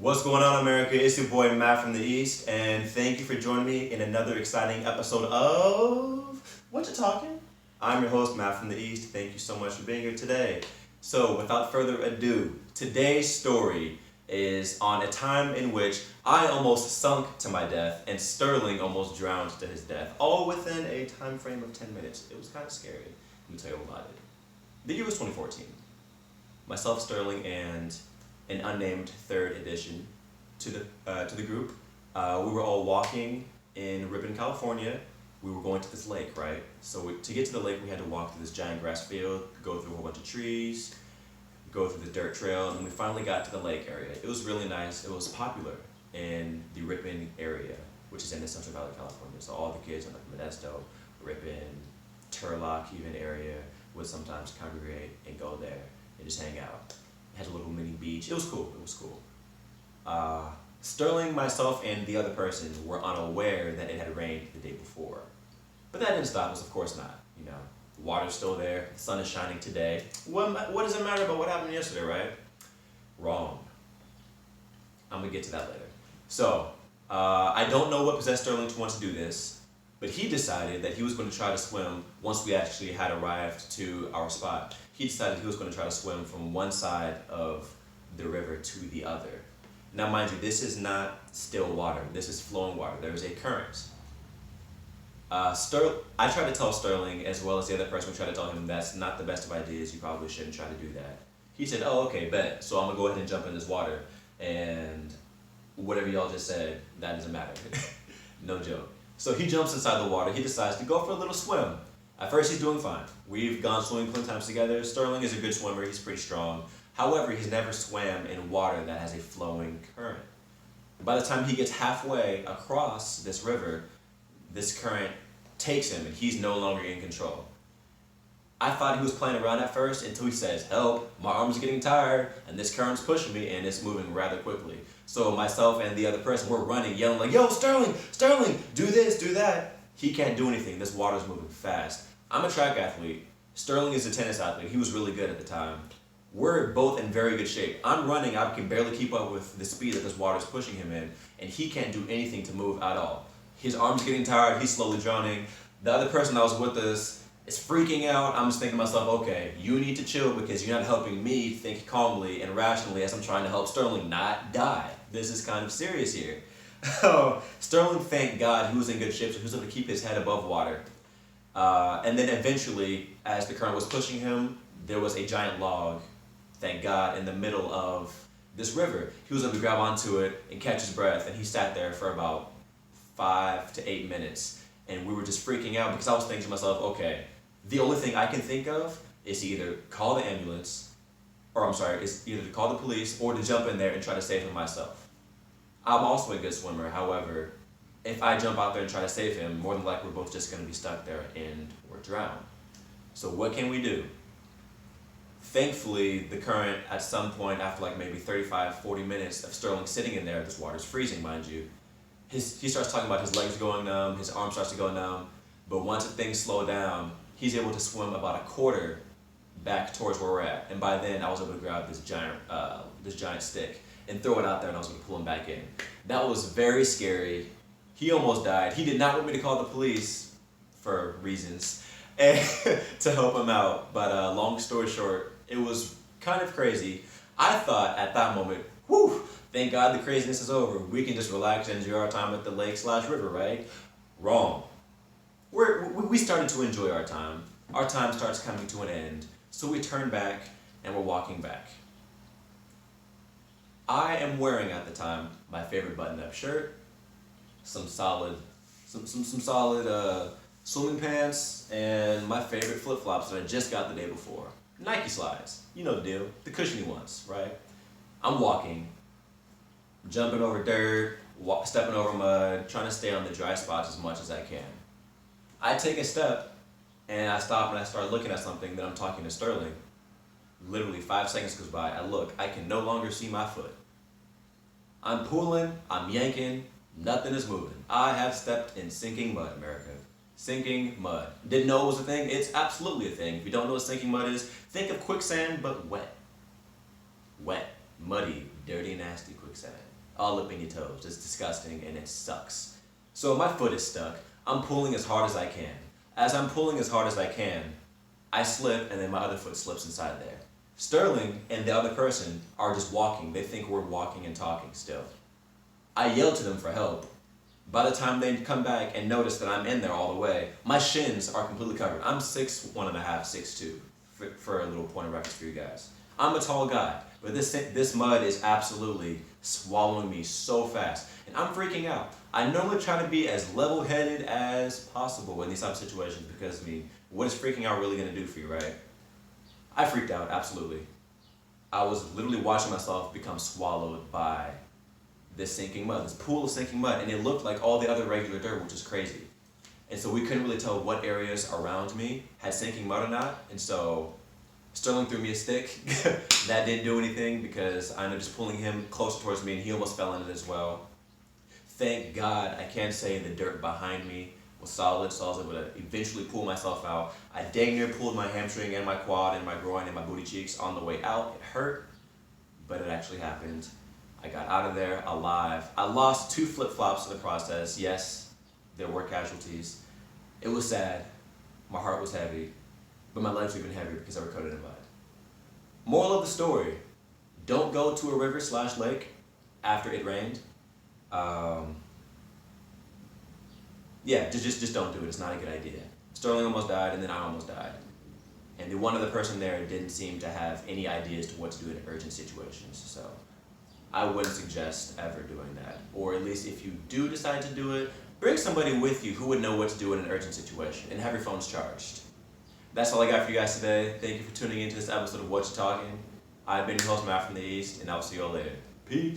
What's going on, America? It's your boy Matt from the East, and thank you for joining me in another exciting episode of Whatcha Talkin'? I'm your host, Matt from the East. Thank you so much for being here today. So, without further ado, today's story is on a time in which I almost sunk to my death and Sterling almost drowned to his death, all within a time frame of 10 minutes. It was kind of scary. Let me tell you all about it. The year was 2014. Myself, Sterling, and an unnamed third addition to the group. We were all walking in Ripon, California. We were going to this lake, right? So to get to the lake, we had to walk through this giant grass field, go through a whole bunch of trees, go through the dirt trails, and we finally got to the lake area. It was really nice. It was popular in the Ripon area, which is in the Central Valley, California. So all the kids in like Modesto, Ripon, Turlock even area would sometimes congregate and go there and just hang out. It had a little mini beach. It was cool. It was cool. Sterling, myself, and the other person were unaware that it had rained the day before. But that didn't stop us, of course not. You know, the water's still there. The sun is shining today. What does it matter about what happened yesterday, right? Wrong. I'm going to get to that later. So, I don't know what possessed Sterling to want to do this, but he decided that he was going to try to swim once we actually had arrived to our spot. He decided he was going to try to swim from one side of the river to the other. Now, mind you, this is not still water. This is flowing water. There is a current. I tried to tell Sterling, as well as the other person, we tried to tell him that's not the best of ideas. You probably shouldn't try to do that. He said, oh, okay, bet. So I'm going to go ahead and jump in this water. And whatever y'all just said, that doesn't matter. No joke. So he jumps inside the water. He decides to go for a little swim. At first, he's doing fine. We've gone swimming plenty times together. Sterling is a good swimmer. He's pretty strong. However, he's never swam in water that has a flowing current. By the time he gets halfway across this river, this current takes him and he's no longer in control. I thought he was playing around at first until he says, help, my arm's getting tired and this current's pushing me and it's moving rather quickly. So myself and the other person, we're running, yelling like, yo, Sterling, do this, do that. He can't do anything. This water's moving fast. I'm a track athlete. Sterling is a tennis athlete. He was really good at the time. We're both in very good shape. I'm running. I can barely keep up with the speed that this water's pushing him in, and he can't do anything to move at all. His arm's getting tired. He's slowly drowning. The other person that was with us is freaking out. I'm just thinking to myself, okay, you need to chill because you're not helping me think calmly and rationally as I'm trying to help Sterling not die. This is kind of serious here. Sterling, thank God, he was in good shape, so he was able to keep his head above water. And then eventually, as the current was pushing him, there was a giant log, thank God, in the middle of this river. He was able to grab onto it and catch his breath, and he sat there for about 5 to 8 minutes. And we were just freaking out because I was thinking to myself, okay, the only thing I can think of is to either call the ambulance, is either to call the police or to jump in there and try to save him myself. I'm also a good swimmer, however, if I jump out there and try to save him, more than likely we're both just going to be stuck there and we're drowned. So what can we do? Thankfully, the current at some point after like maybe 35, 40 minutes of Sterling sitting in there, this water's freezing, mind you, he starts talking about his legs going numb, his arm starts to go numb, but once things slow down, he's able to swim about a quarter back towards where we're at. And by then, I was able to grab this giant stick and throw it out there, and I was able to pull him back in. That was very scary. He almost died. He did not want me to call the police for reasons and to help him out. But long story short, it was kind of crazy. I thought at that moment, whew, thank God the craziness is over. We can just relax and enjoy our time at the lake/river, right? Wrong. We started to enjoy our time. Our time starts coming to an end. So we turn back and we're walking back. I am wearing at the time my favorite button-up shirt, some solid swimming pants, and my favorite flip-flops that I just got the day before. Nike slides, you know the deal, the cushiony ones, right? I'm walking, jumping over dirt, stepping over mud, trying to stay on the dry spots as much as I can. I take a step, and I stop and I start looking at something that I'm talking to Sterling. Literally 5 seconds goes by, I look, I can no longer see my foot. I'm pulling, I'm yanking, nothing is moving. I have stepped in sinking mud, America. Sinking mud. Didn't know it was a thing? It's absolutely a thing. If you don't know what sinking mud is, think of quicksand, but wet. Wet, muddy, dirty, nasty quicksand. All up in your toes. It's disgusting and it sucks. So my foot is stuck. I'm pulling as hard as I can. As I'm pulling as hard as I can, I slip and then my other foot slips inside there. Sterling and the other person are just walking. They think we're walking and talking still. I yell to them for help. By the time they come back and notice that I'm in there all the way, my shins are completely covered. I'm 6'1.5", 6'2", for a little point of reference for you guys. I'm a tall guy, but this mud is absolutely swallowing me so fast, and I'm freaking out. I normally try to be as level-headed as possible in these type of situations because, I mean, what is freaking out really gonna do for you, right? I freaked out, absolutely. I was literally watching myself become swallowed by this sinking mud, this pool of sinking mud, and it looked like all the other regular dirt, which is crazy. And so we couldn't really tell what areas around me had sinking mud or not, and so Sterling threw me a stick. That didn't do anything because I ended up just pulling him closer towards me and he almost fell in it as well. Thank God, I can say the dirt behind me was solid, so I was able to eventually pull myself out. I dang near pulled my hamstring and my quad and my groin and my booty cheeks on the way out. It hurt, but it actually happened. I got out of there alive. I lost 2 flip-flops in the process. Yes, there were casualties. It was sad. My heart was heavy, but my legs were even heavier because they were coated in mud. Moral of the story, don't go to a river/lake after it rained. Yeah, just don't do it. It's not a good idea. Sterling almost died, and then I almost died. And the one other person there didn't seem to have any ideas to what to do in urgent situations, so I wouldn't suggest ever doing that. Or at least if you do decide to do it, bring somebody with you who would know what to do in an urgent situation, and have your phones charged. That's all I got for you guys today. Thank you for tuning into this episode of Whatcha Talking. I've been your host, Matt from the East, and I'll see you all later. Peace.